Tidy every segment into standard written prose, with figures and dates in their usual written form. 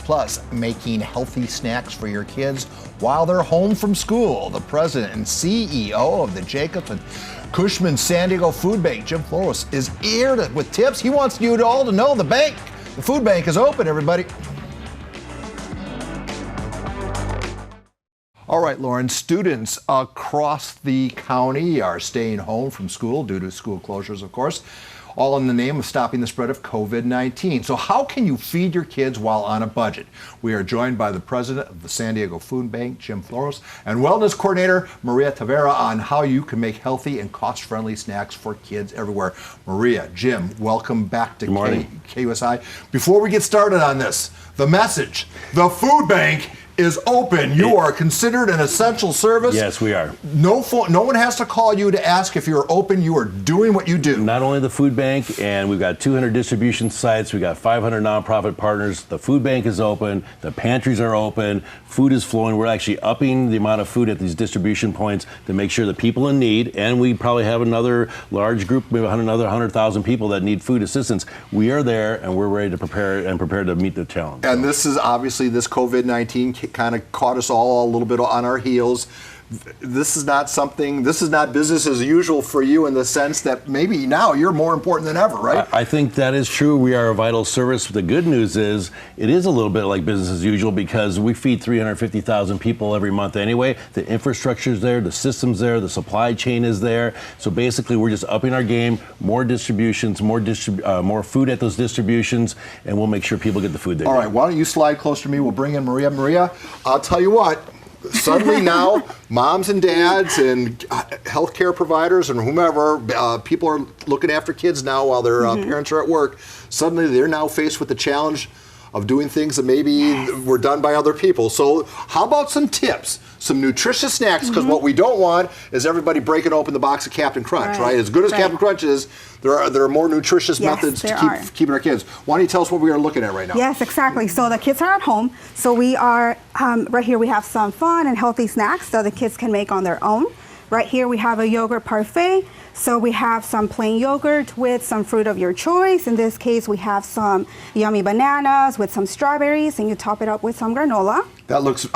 Plus, making healthy snacks for your kids while they're home from school. The president and CEO of the Jacobs and Cushman San Diego Food Bank, Jim Floros, is here with tips. He wants you all to know the food bank is open, everybody. All right, Lauren, students across the county are staying home from school due to school closures, of course, all in the name of stopping the spread of COVID-19. So how can you feed your kids while on a budget? We are joined by the president of the San Diego Food Bank, Jim Floros, and wellness coordinator, Maria Tavera, on how you can make healthy and cost-friendly snacks for kids everywhere. Maria, Jim, welcome back to KUSI. Before we get started on this, the message, the food bank is open. You are considered an essential service. Yes, we are. No one has to call you to ask if you're open. You are doing what you do. Not only the food bank, and we've got 200 distribution sites. We've got 500 nonprofit partners. The food bank is open. The pantries are open. Food is flowing. We're actually upping the amount of food at these distribution points to make sure that people in need, and we probably have another large group, maybe another 100,000 people that need food assistance. We are there, and we're ready to prepare to meet the challenge. And this is obviously this COVID-19 kind of caught us all a little bit on our heels. This is not business as usual for you in the sense that maybe now you're more important than ever, right? I think that is true. We are a vital service. The good news is it is a little bit like business as usual because we feed 350,000 people every month anyway. The infrastructure's there, the system's there, the supply chain is there. So basically we're just upping our game, more distributions, more food at those distributions, and we'll make sure people get the food they need. All right, why don't you slide closer to me? We'll bring in Maria. Maria, I'll tell you what. Suddenly now, moms and dads and healthcare providers and whomever, people are looking after kids now while their parents are at work. Suddenly they're now faced with the challenge of doing things that maybe were done by other people. So how about some tips, some nutritious snacks? Because what we don't want is everybody breaking open the box of Captain Crunch, right? As good as Captain Crunch is, there are more nutritious methods to keeping our kids. Why don't you tell us what we are looking at right now? Yes, exactly. So the kids are at home. So we are, right here we have some fun and healthy snacks that the kids can make on their own. Right here we have a yogurt parfait. So we have some plain yogurt with some fruit of your choice. In this case, we have some yummy bananas with some strawberries, and you top it up with some granola. That looks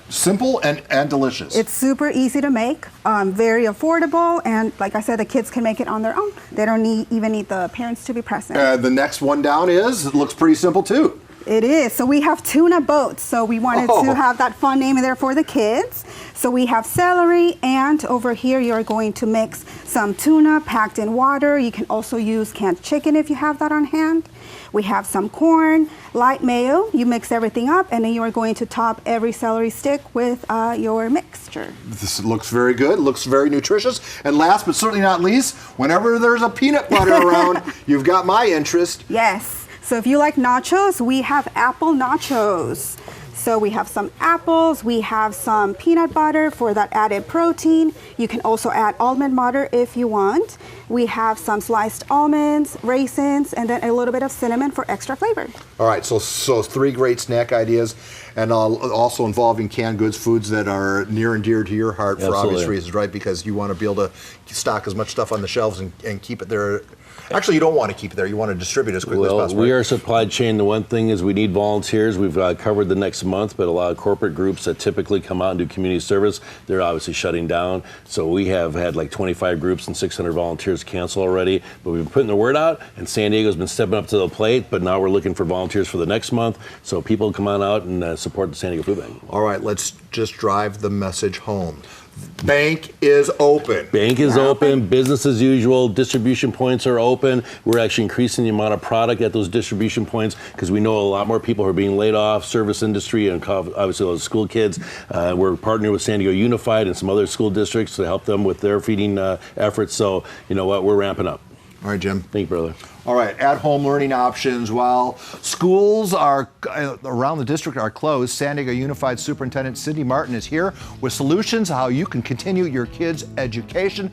simple and delicious. It's super easy to make, very affordable, and like I said, the kids can make it on their own. They don't even need the parents to be present. The next one down it looks pretty simple too. It is. So we have Tuna Boats. So we wanted to have that fun name in there for the kids. So we have celery, and over here you're going to mix some tuna packed in water. You can also use canned chicken if you have that on hand. We have some corn, light mayo. You mix everything up, and then you are going to top every celery stick with your mixture. This looks very good, looks very nutritious. And last but certainly not least, whenever there's a peanut butter around, you've got my interest. Yes. So if you like nachos, we have apple nachos. So we have some apples, we have some peanut butter for that added protein. You can also add almond butter if you want. We have some sliced almonds, raisins, and then a little bit of cinnamon for extra flavor. All right, so 3 great snack ideas, and also involving canned goods, foods that are near and dear to your heart for obvious reasons, right? Because you want to be able to stock as much stuff on the shelves and keep it there. Actually, you don't want to keep it there. You want to distribute as quickly as possible. We are a supply chain. The one thing is we need volunteers. We've covered the next month, but a lot of corporate groups that typically come out and do community service, they're obviously shutting down. So we have had like 25 groups and 600 volunteers cancel already. But we've been putting the word out, and San Diego's been stepping up to the plate. But now we're looking for volunteers for the next month. So people come on out and support the San Diego Food Bank. All right, let's just drive the message home. Bank is open. Bank is open, business as usual, distribution points are open. We're actually increasing the amount of product at those distribution points because we know a lot more people are being laid off, service industry, and obviously those school kids. We're partnering with San Diego Unified and some other school districts to help them with their feeding efforts. So, you know what, we're ramping up. All right, Jim. Thank you, brother. All right, at-home learning options. While schools are around the district are closed, San Diego Unified Superintendent Cindy Martin is here with solutions how you can continue your kids' education.